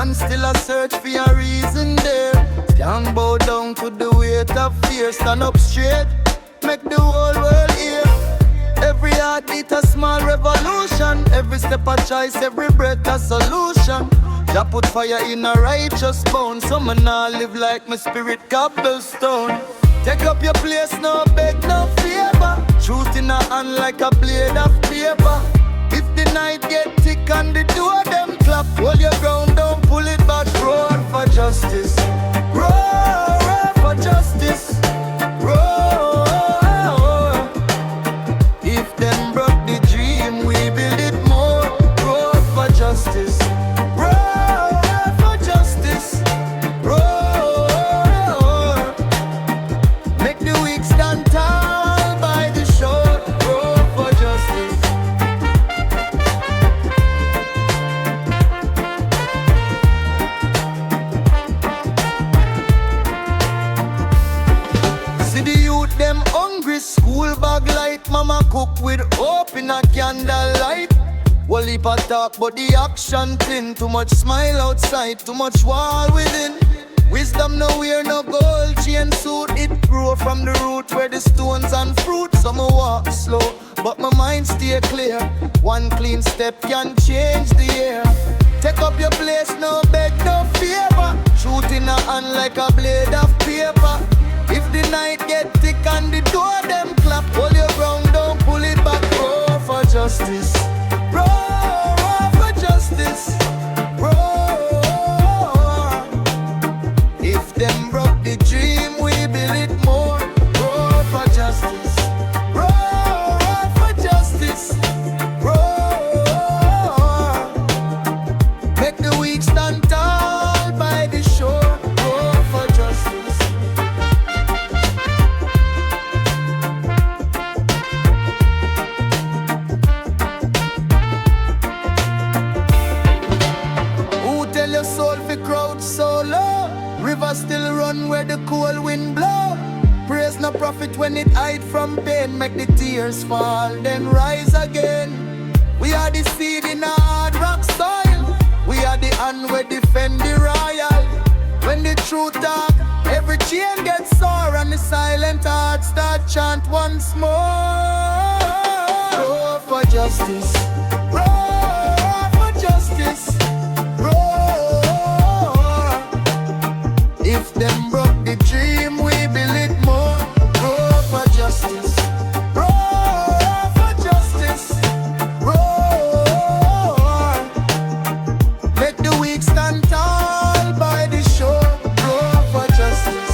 Man still a search for a reason there. Can't bow down to the weight of fear. Stand up straight, make the whole world hear. Every heartbeat a small revolution. Every step a choice, every breath a solution. Jah put fire in a righteous bone. Some man now live like my spirit cobblestone. Take up your place, no beg, no favor. Truth in a hand like a blade of paper. If the night get thick and the door them clap, hold your ground, don't pull it back. Roar for justice, roar for justice, roar. If them broke the dream, we build it more. Roar for justice, roar for justice, roar. Make the weak stand tall by the shore. Roar for justice. See the youth them hungry, school bag light. Mama cook with hope in a candlelight. Well, heap a talk but the action thin. Too much smile outside, too much wall within. Wisdom nowhere, no gold chain suit. It grow from the root where the stones and fruit. Some walk slow, but my mind stay clear. One clean step can change the air. Take up your place, no beg, no favor. Truth in a hand like a blade of paper. If the night get thick and the door them clap, hold your ground, don't pull it back. Roar for justice, roar for justice, roar. If them broke the dream, we build it more. Roar for justice, roar for justice, roar. Make the weak stand tall by the shore. Roar for justice. Your soul fi crowd so low. River still run where the cold wind blow. Praise no profit when it hide from pain. Make the tears fall, then rise again. We are the seed in a hard rock soil. We are the hand where defend the royal. When the truth talk, every chain gets sore. And the silent heart start chant once more. Roar for justice, roar for justice, roar. If them broke the dream, we build it more. Roar for justice, roar for justice, roar. Make the weak stand tall by the shore. Roar for justice.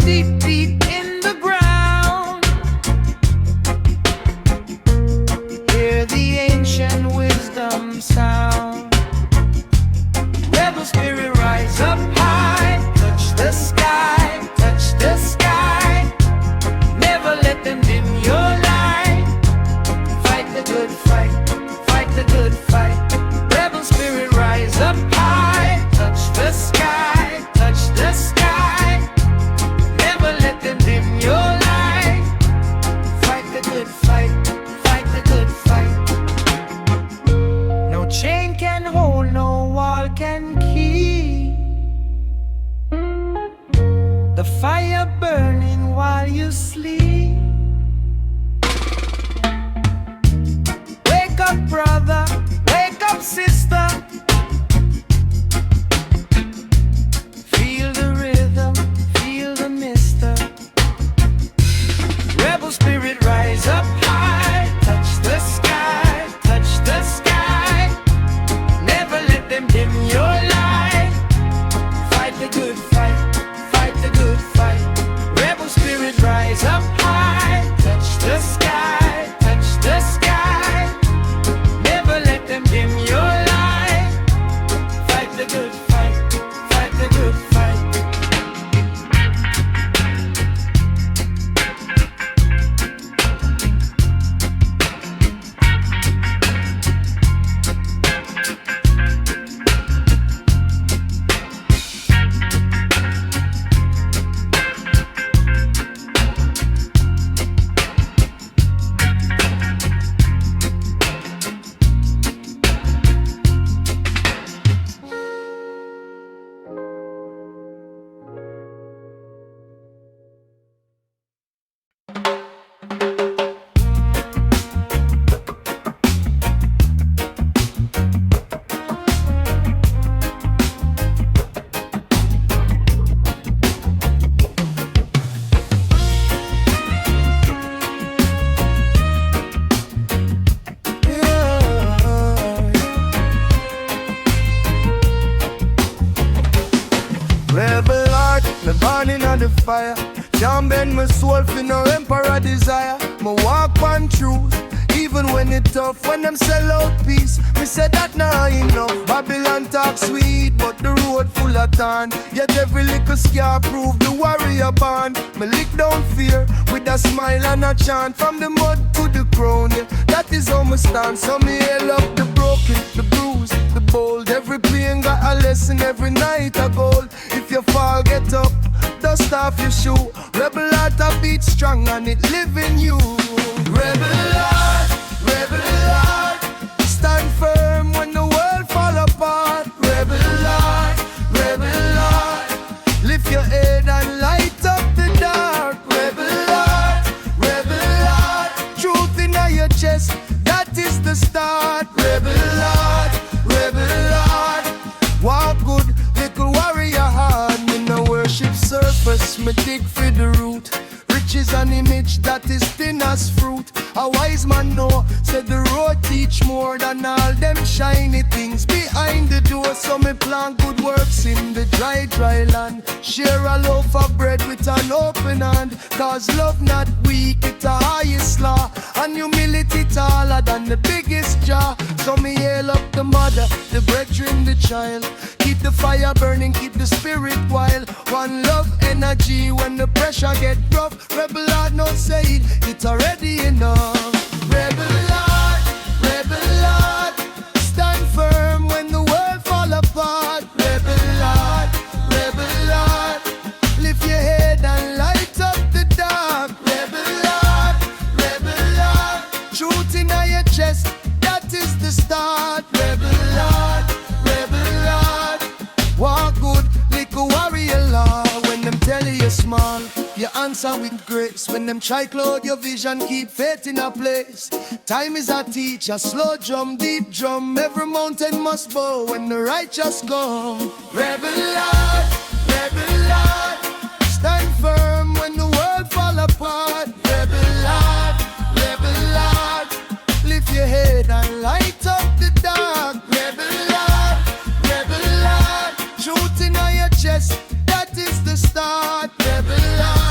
deep, deep in the ground. Hear the ancient wisdom sound. Rebel spirit rise up high, touch the sky, touch the sky. Never let them dim your light. Fight the good fight, fight the good fight. Rebel spirit rise up high, touch the sky, touch the sky. Never let them dim your light. Fight the good fight, fight the good fight. No chain can hold, no wall can keep the fire burning while you sleep. Wake up, brother, wake up, sister. Feel the rhythm, feel the mister. Rebel spirit rise up high, touch the sky, touch the sky. Never let them dim your light. Fight the good fight, fight the good fight. Rebel spirit rise up high, touch the sky, touch the sky. Never let them dim your light. Fight the good fight, fight the good fight. Rebel heart, me burning on the fire. Can't bend my soul for no emperor desire. Me walk on truth, even when it tough. When them sell out peace, me say that nah enough. Babylon talk sweet, but the road full of thorn. Yet every little scar prove the warrior born. Me lick down fear with a smile and a chant. From the mud to the crown, yeah, that is how me stand. So me hail up the broken, the bruised, the bold. Every pain got a lesson, every night a goal. If you fall, get up, dust off your shoe. Rebel heart a beat strong and it live in you. Rebel heart, stand firm when the world fall apart. Rebel heart, lift your head and light up the dark. Rebel heart, truth in your chest, that is the start. Rebel heart, walk good, little warrior heart. Me no worship surface, me dig for the root. Riches an image that is thin as fruit. A wise man know, said the road teach more than all them shiny things behind the door. So me plant good works in the dry, dry land. Share a loaf of bread with an open hand. Cause love not weak, it's the highest law. And humility taller than the biggest jar. So me hail up the mother, the brethren, the child. Keep the fire burning, keep the spirit wild. One love energy when the pressure get rough. Rebel heart no say it, it's already enough. Rebel heart, stand firm when the world fall apart. Rebel heart, lift your head and light up the dark. Rebel heart, truth in your chest, that is the start. Rebel heart, walk good, little warrior law. When them tell you you're small, you answer with grace. When them try cloud your vision, keep faith in a place. Time is a teacher, slow drum, deep drum. Every mountain must bow when the righteous come. Rebel heart, stand firm when the world fall apart. Rebel heart, lift your head and light up the dark. Rebel heart, truth in your chest, that is the start. Rebel heart.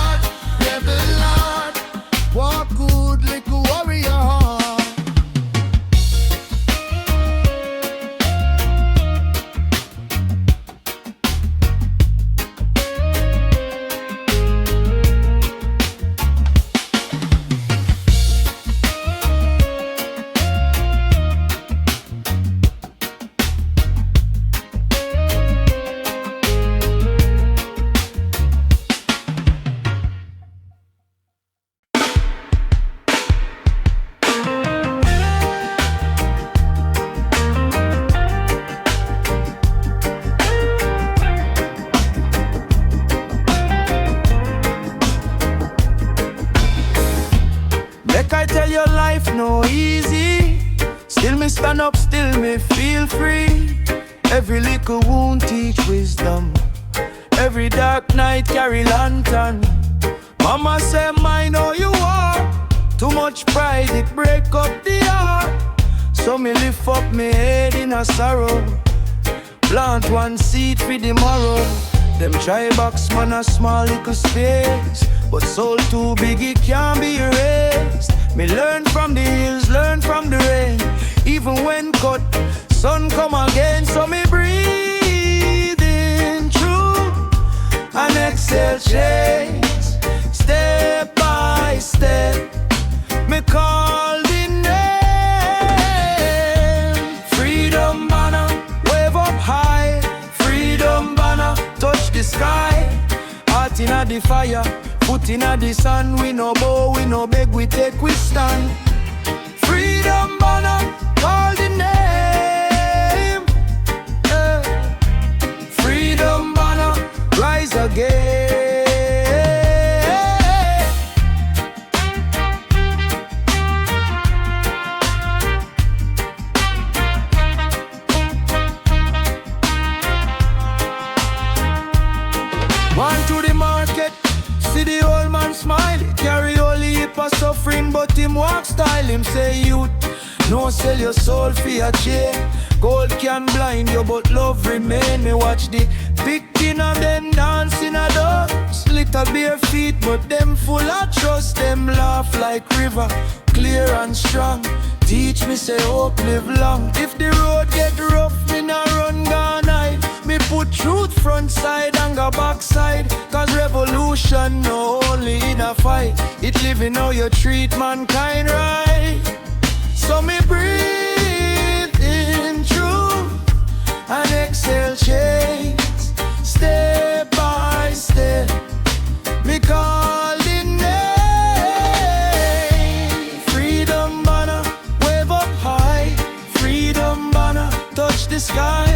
no easy. Still me stand up, still me feel free. Every little wound teach wisdom. Every dark night carry lantern. Mama say mine how you are. Too much pride it break up the heart. So me lift up me head in a sorrow. Plant one seed for the morrow. Them try box man a small little space, but soul too big it can't be erased. Me learn from the hills, learn from the rain. Even when cut, sun come again. So me breathe in true and exhale change. Step by step, me call the name. Freedom banner, wave up high. Freedom banner, touch the sky. Heart inna the fire, foot inna the sun. We no bow, we no beg, we take, we stand. Freedom banner, call the name. Freedom banner, rise again. One to the market, see the old man smile. Carry only heap of suffering, but him walk style. Him say youth, no sell your soul for a chain. Gold can blind you, but love remain. Me watch the picking of them dancing a dance. Little bare feet, but them full of trust. Them laugh like river, clear and strong. Teach me say hope live long. If the road get rough, me nah run gone hide. Me put truth front side and go back side. Cause revolution no only in a fight. It living how you treat mankind right. So me breathe in truth and exhale change. Step by step, me call the name. Freedom banner, wave up high. Freedom banner, touch the sky.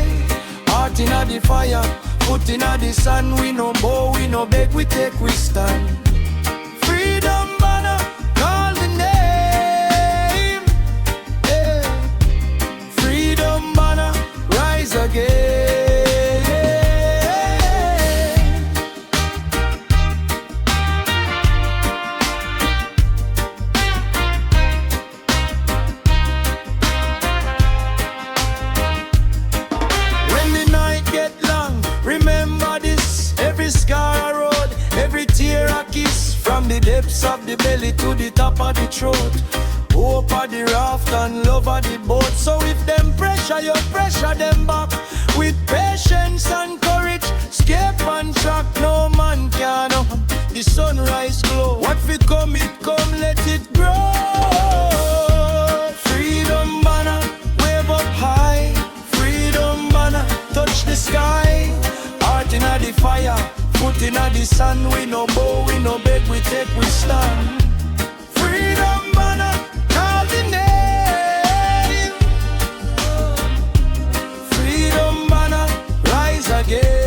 Heart inna the fire, foot inna the sun. We no bow, we no beg, we take, we stand. Freedom banner, call the name. Yeah. Freedom banner, rise again. When the night get long, remember this. Every scar a road, every tear a kiss. From the depths of the belly to the top of the throat. Hope of the raft and love of the boat. So if them pressure, you pressure them back. With patience and courage, escape and track. No man can the sunrise glow. What we come, it come, let it grow. Freedom banner, wave up high. Freedom banner, touch the sky. Heart inna the fire, foot inna the sun. We no bow, we no beg, we take, we stand. Freedom banner, call the name. Freedom banner, rise again.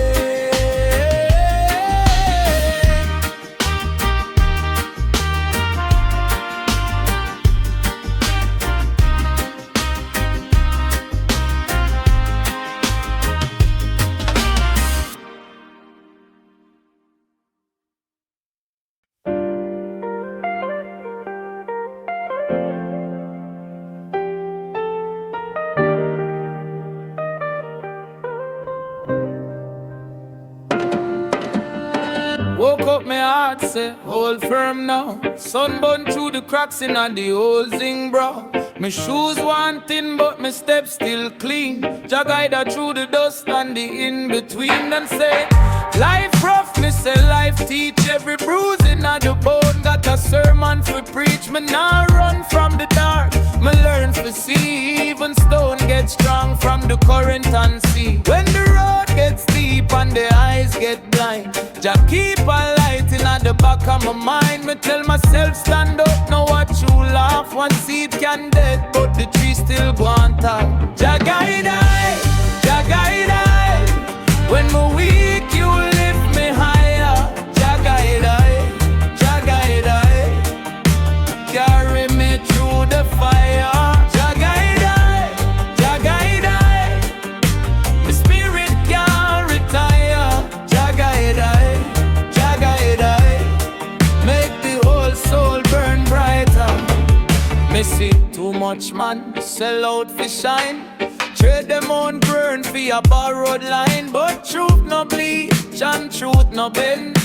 Woke up, my heart say, hold firm now. Sunburn through the cracks in the old zing, bro. My shoes wanting, but my steps still clean. Jah guide her through the dust and the in-between. Them say, life rough, me say life teach. Every bruise in the bone, got a sermon for preach. Me nah run from the dark, me learn to see. Even stone get strong from the current and sea. When the road gets deep and the eyes get blind, Jah keep a light in the back of my mind. Me tell myself stand up, now what you laugh. One seed can dead, but the tree still go on top. Jah guide I, Jah guide I. When me weak, you lift me higher. Jah guide I, Jah guide I. Carry me through the fire. much man sell out for shine. Trade them on burn for a borrowed line. But truth no bleach and truth no bend.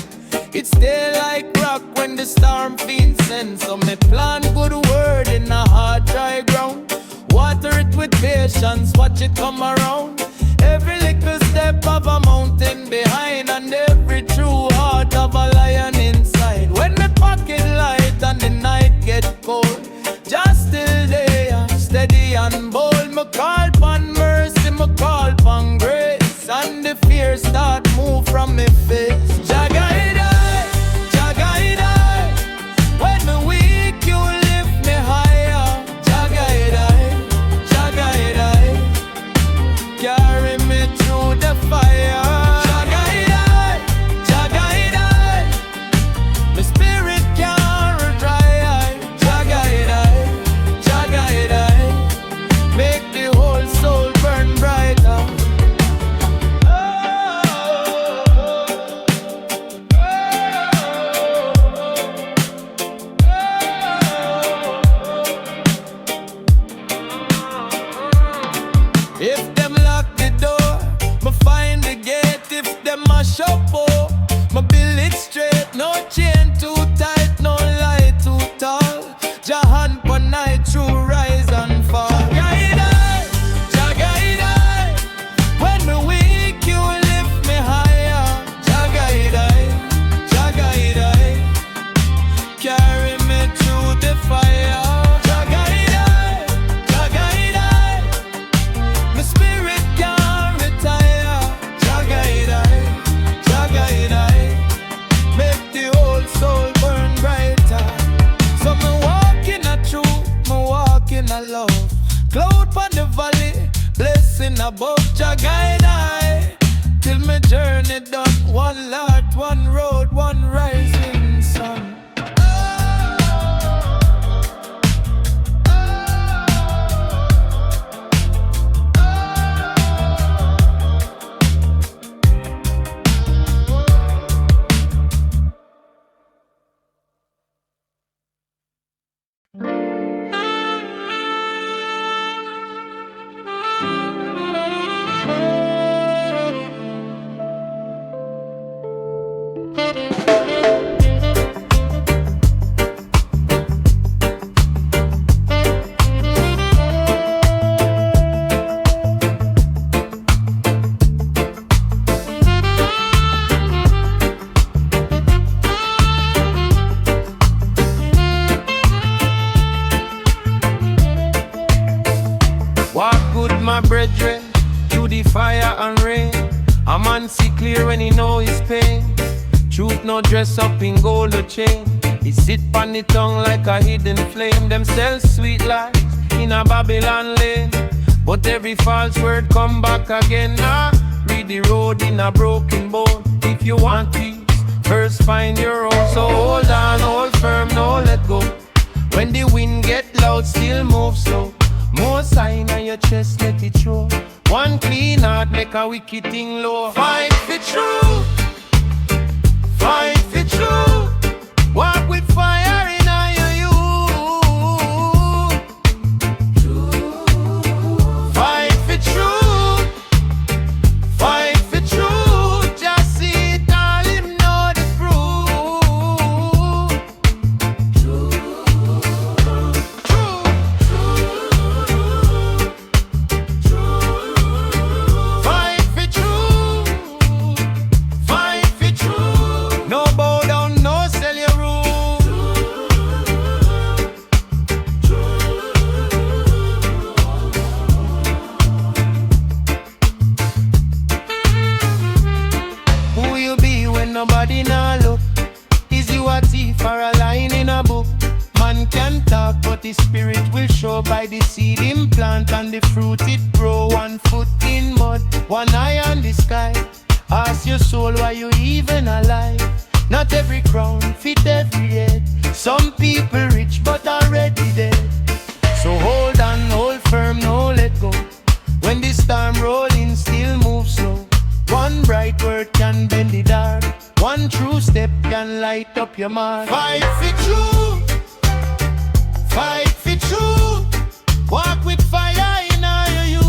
It stay like rock when the storm feels send. So me plant good word in a hard dry ground. Water it with patience, watch it come around. Every little step of a mountain behind, and every true heart of a lion inside. When me pocket light and the night get cold, just still there, steady and bold. Me call upon mercy, me call upon grace, and the fear start move from me face. Jah guide I, Jah guide I. When me weak, you lift me higher. Jah guide I, Jah guide I. Carry me through the fire. Jah guide I, Jah guide I. My spirit can't retire. Jah guide I, Jah guide I. Make the whole soul burn brighter. If them lock the door, me find the gate. If them mash up, oh, me build it straight. No chain too tight, no lie too tall. Jah hand per night through rise and fall. Jah guide I, Jah guide I. When me weak, you lift me higher. Jah guide I, Jah guide I. Carry me through the fire. Jah guide I, Jah guide I. My spirit can't retire. Jah guide I, Jah guide I. Make the whole soul burn brighter. So me walk in a truth, me walk in a love. Cloud on the valley, blessing above. Jah guide I, till me journey done. One lot, one road, one rising sun. Walk good, my brethren, through the fire and rain. A man see clear when he know his pain. Truth no dress up in gold or chain. He sit on the tongue like a hidden flame. Them sell sweet lies in a Babylon lane, but every false word come back again. Read the road in a broken bone. If you want peace, first find your own. So hold on, hold firm, no let go. When the wind get loud, still move slow. More sign on your chest, let it show. One clean heart make a wicked thing low. Fight for truth, fight for truth. Walk with fire in your youth. Fight for truth, fight for truth. Just see it all, him know the truth. Fight for truth, fight for truth. No bow down, no sell your rule. Who you be when nobody nah look? Is you a thief or a line in a book? Man can talk, but the spirit will show by the seed implant and the fruit it grow. 1 foot in mud, 1 eye on the sky. Ask your soul why you even alive. Not every crown fit every head. Some people rich but already dead. So hold on, hold firm, no let go. When the storm rolling, still move slow. One bright word can bend the dark. One true step can light up your mark. Fight for truth, fight for truth. Walk with fire in all your youth.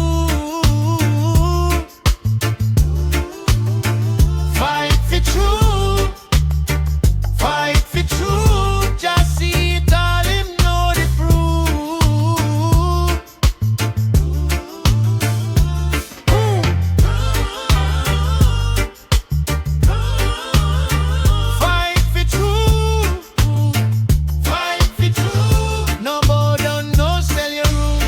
Fight for truth. Fight for truth. Just see it all, him know the proof. Fight for truth. Fight for truth. No bow down, no sell your root.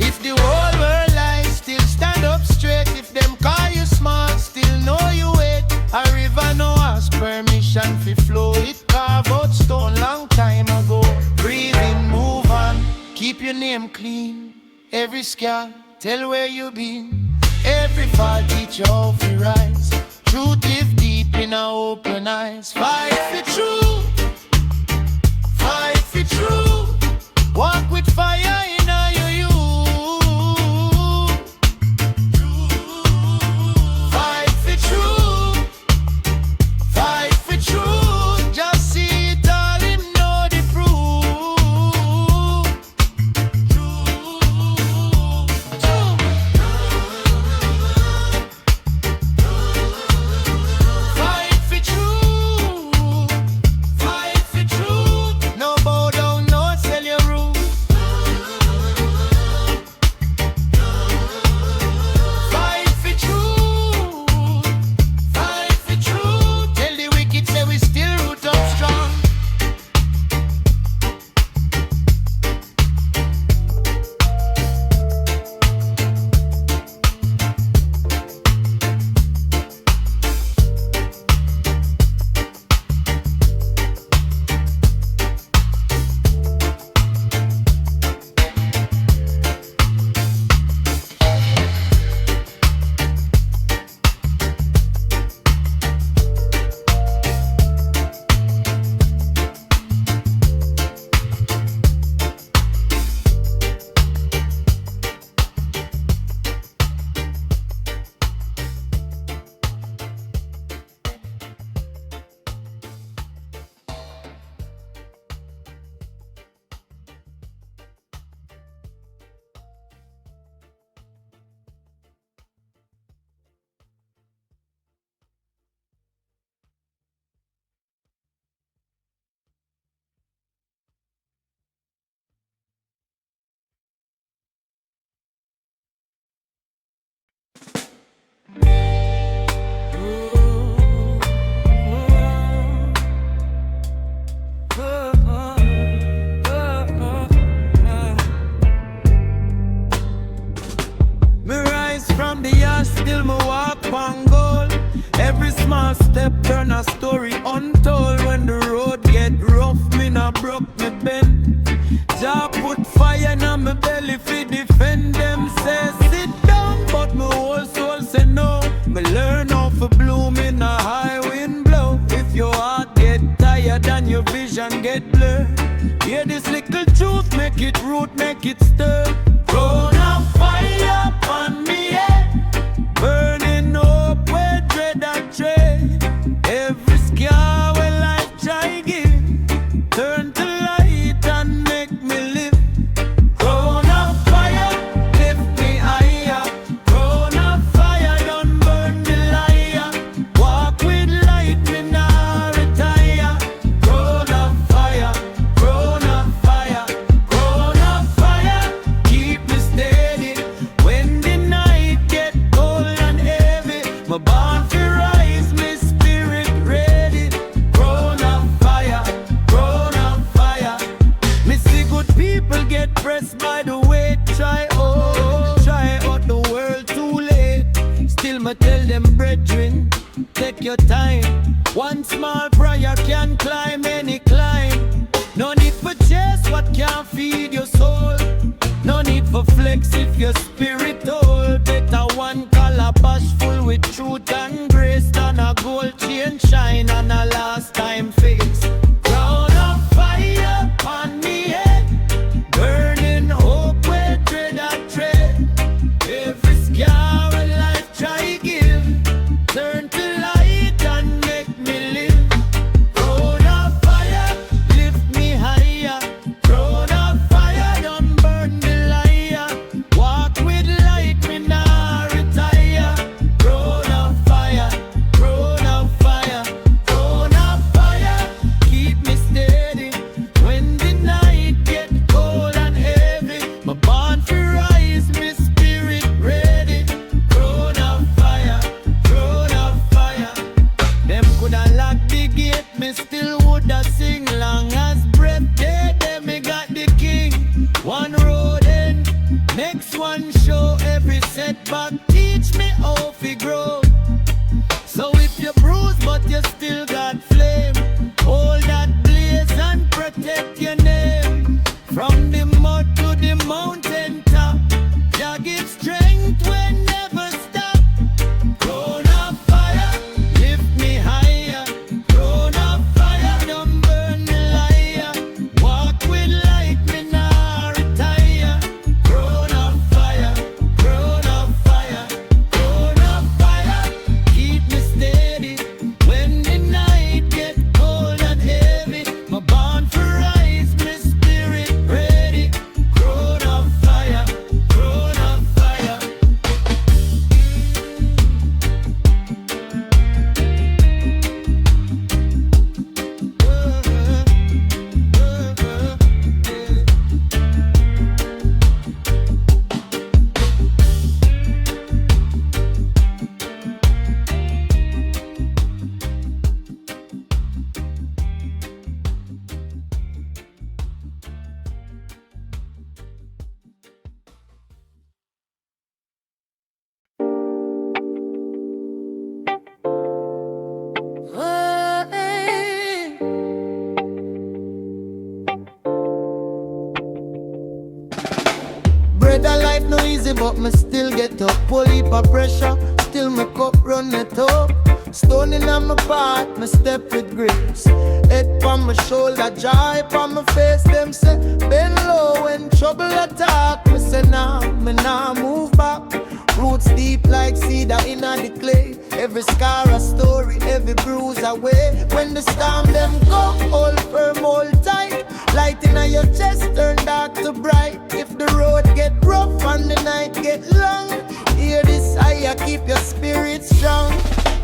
If the whole world lies, still stand up straight. If them call you smart, still know you wait. A river no ask permission fi flow. It carve out stone long time ago. Breathe in, move on, keep your name clean. Every scar, tell where you been. Every fall teach you how to rise. Truth live deep in our open eyes. Fight for truth. Fight for truth. Walk with fire in all your youth. Fight for truth. Fight for truth. Just see it all, him know the proof. Fight for truth. Fight for truth. No bow down, no sell your root. Fight for truth. Fight for truth. Tell the wicked say we still root up strong. Me rise from the ash, still me walk on goal. Every small step turn a story untold. When the road get rough, me not broke me bend. Jah put fire in my belly fi defend them. Say sit down, but my whole soul say no. Me learn how to bloom in a high wind blow. If your heart get tired and your vision get blurred, hear this little truth, make it root, make it stir. Thrown a fire upon me head, burning up where dread I tread. Every scar where life try give, turn to light and make me live. Thrown a fire, lift me higher. Thrown a fire, don't burn me liar. Walk with light, me nah retire. Thrown a fire, thrown a fire, thrown a fire. Keep me steady when the night get cold and heavy. My born fi rise, me spirit ready. Thrown a fire, thrown a fire. Me see good people get pressed by the weight. Try out the world too late. Still me tell them brethren, take your time. One small prayer can climb any climb. No need for chase what can't feed your soul. No need for flex if your spirit old. Better one calabash full with truth and grace than a gold chain shine on a last time face. Crown of fire on me head, burning hope where dread I tread. Every scar a life try give, setback teach me how to grow. So if you're bruised but you still got flame, hold that blaze and protect your name. From the mud to the mountain top, Jah give strength when never stop. Crown of fire, lift me higher. Crown of fire, don't burn me liar. Walk with light, me nah retire. Crown of fire, crown of fire, crown of fire. Keep me steady when the night get cold and heavy. My bond for rise, me spirit ready. Crown of fire, crown of fire. Bread of life no easy, but me still get up. Pull heap of pressure, still my cup run it up. Stone in on my path, me step with grace. Head on my shoulder, joy on my face. Them say, bend low when trouble attack. Me say nah, me nah move back. Roots deep like cedar in the clay. Every scar a story, every bruise a way. When the storm them go, hold firm, hold tight. Light in your chest turn dark to bright. If the road get rough and the night get long, hear this higher, keep your spirit strong.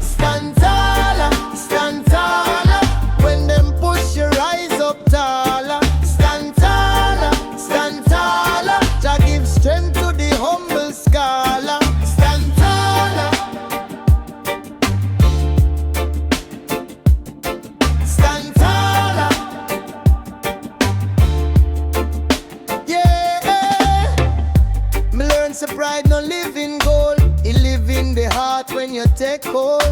Stand taller, stand taller. When them push your eyes up taller. Stand taller, stand taller. Jah give strength to the humble scholar. Stand taller, stand taller. Yeah, me learn say pride no live in gold. It live in the heart when you take hold.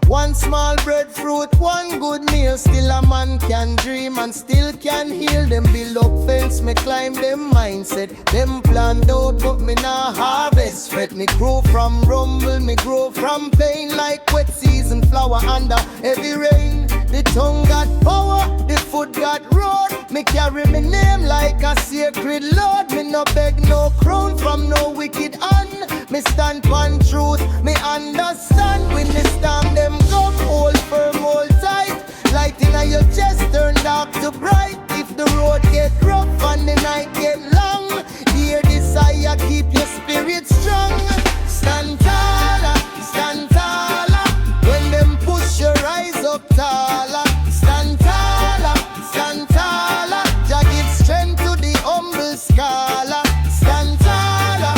One small breadfruit, one good meal. Still a man can dream and still can heal. Them build up fence, me climb them mindset. Them planned out but me nah harvest. Fret me grow from rumble, me grow from pain. Like wet season flower under heavy rain. The tongue got power, the foot got road. Me carry me name like a sacred lord. Me no beg no crown from no wicked hand. Me stand on truth, me understand. When the storm them come, hold firm, hold tight. Light in your chest turn dark to bright. If the road get rough and the night get long, hear this higher, keep your spirit strong. Stand taller, stand taller. When them push your eyes up taller. Stand taller, stand taller. Jah give strength to the humble scholar. Stand taller,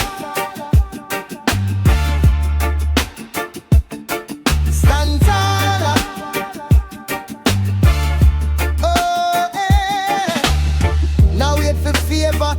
stand taller. Oh, eh. Now wait for favor,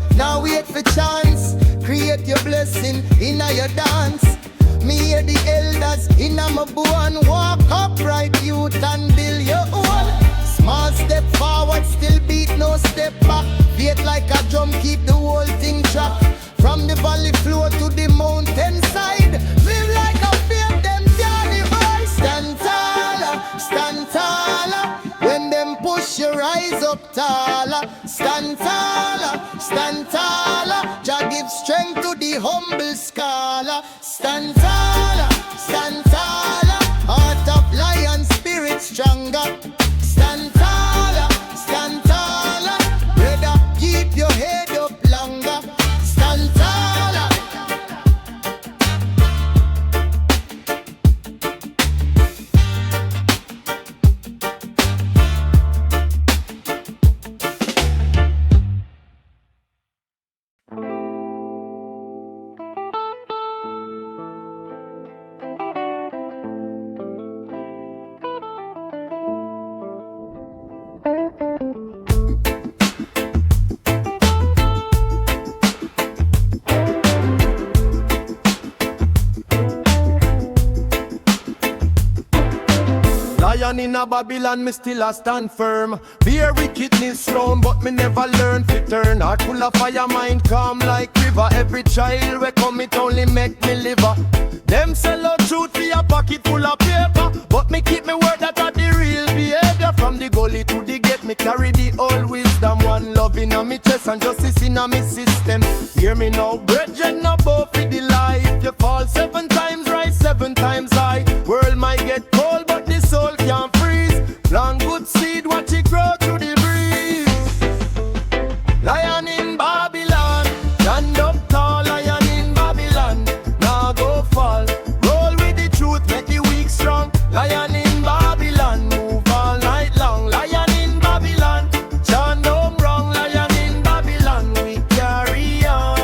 lion in a Babylon, me still a stand firm. Fear wickedness round, but me never learn to turn. Heart full of fire, mind calm like river. Every child we come, it only make me liver. Them sell out truth for a pocket full of paper, but me keep me word that are the real behavior. From the gully to the gate, me carry the old wisdom. One love in a me chest and justice in a me system. Hear me now, brethren, above with the lie. If you fall 7 times, rise 7 times high. World might get cold, but the soul can't freeze. Plant good seed, watch it grow through the breeze. Lion in Babylon, stand up tall, lion in Babylon. Now go fall, roll with the truth, make the weak strong. Lion in Babylon, move all night long. Lion in Babylon, chant don't wrong. Lion in Babylon, we carry on.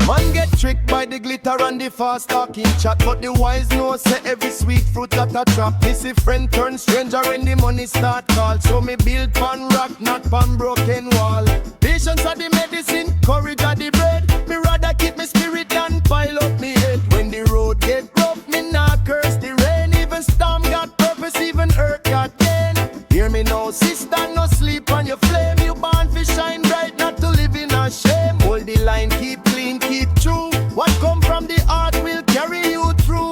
Man get tricked by the glitter and the fast talking chat, but the wise know say every sweet fruit that a trap. Missy friend turn stranger when the money start call. So me build pan rock, not pan broken wall. Patience are the medicine, courage are the bread. Me rather keep me spirit than pile up me head. When the road get rough, me not curse the rain. Even storm got purpose, even earth got gain. Hear me now, sister, no sleep on your flame. You born to shine bright, not to live in a shame. Hold the line, keep clean, keep true. What come from the heart will carry you through.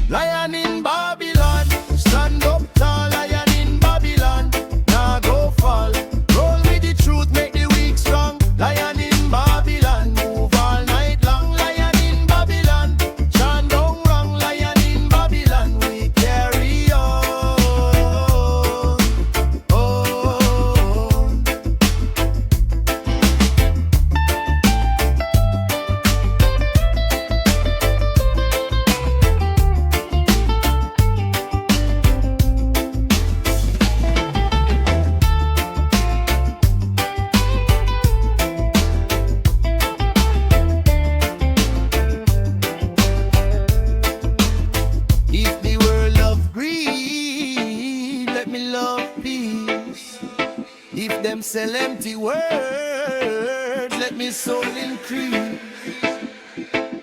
Lion in Babylon, stand up tall. Lion in Babylon, now go fall. Roll with the truth, make the weak strong. Lion in Babylon, move all night long. Lion in Babylon, chant don't wrong. Lion in Babylon, we carry on. If the world love greed, let me love peace. If them sell empty words, let me soul increase.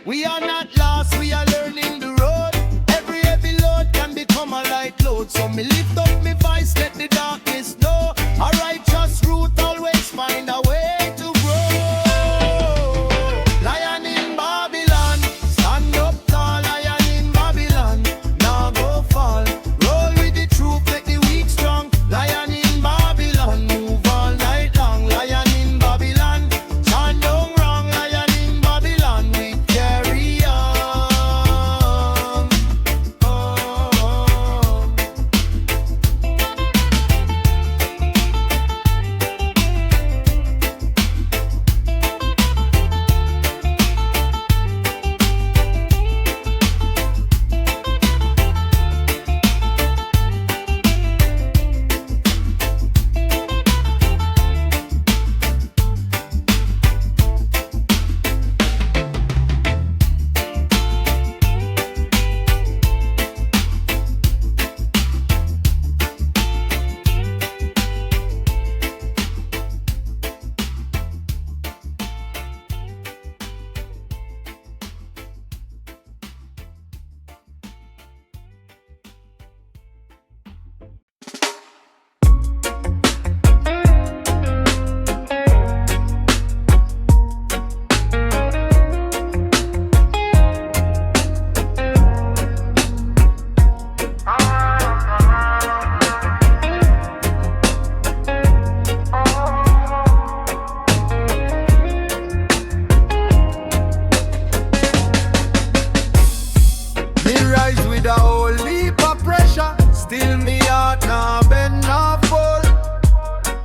We are not lost, we are learning the road. Every heavy load can become a light load. So me lift up me voice, let the darkness know. A righteous root always find a way to grow. Lion in Babylon, stand up tall. Lion in Babylon, now go fall. Roll with the truth, make the weak strong. Lion in Babylon, move all night long. Lion in Babylon, chant don't wrong. Lion in Babylon, we carry on.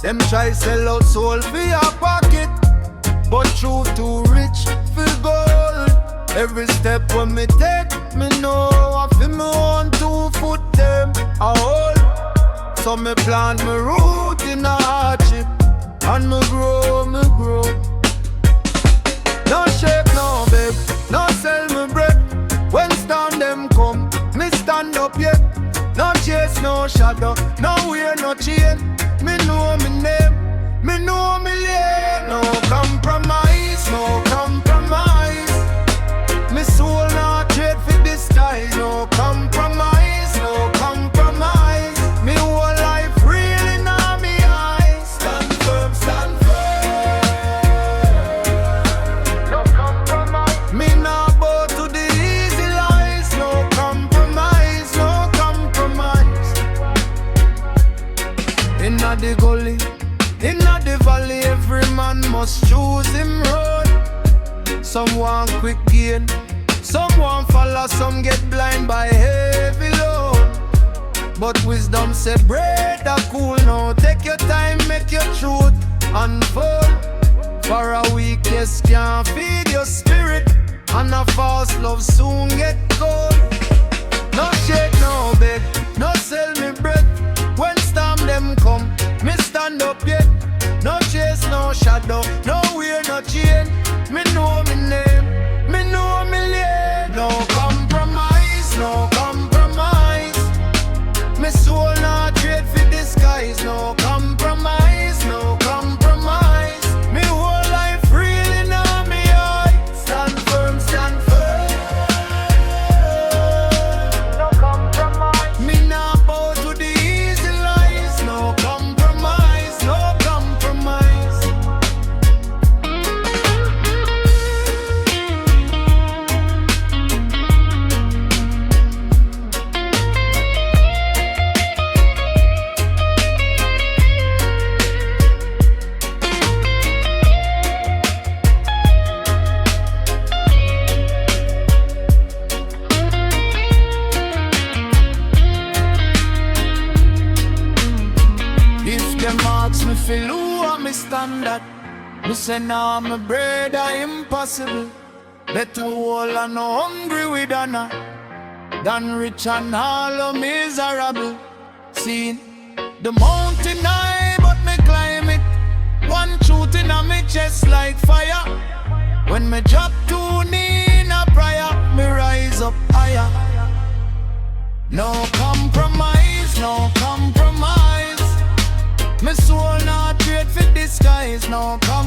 Them try sell out soul for your pocket, but truth too rich for gold. Every step when me take, me know I feel me on 2 foot them a hold. So me plant me root in a hardship, and me grow, me grow. No shake, no babe, no sell me bread. When storm them come, me stand up yet. No chase, no shadow, no wear, no chain. Me know me name, me know me lane. No compromise, no compromise. inna the gully, inna the valley, every man must choose him road. Some want quick gain, some want follow, some get blind by heavy load. But wisdom say bread a cool now. Take your time, make your truth unfold. For a weakness can't feed your spirit, and a false love soon get cold. No shake, no beg, no sell me bread. When storm them come, me stand up yet. No chase, no shadow, no wear, no chain. Me know me name, me know me lane. No compromise, no compromise. Me soul not trade for disguise. No compromise, no compromise. Me whole life reeling on me eye. Stand firm, stand firm. No compromise. Me not bow to the easy lies. No compromise, no compromise. If them ask me feel who am me standard, me say nah, my brother impossible. Better whole and no hungry with honor than rich and hollow miserable. See the mountain high, but me climb it. One truth in a me chest like fire. When me drop to knee in a prayer, me rise up higher. No compromise, no compromise. Me soul not trade for disguise. No compromise.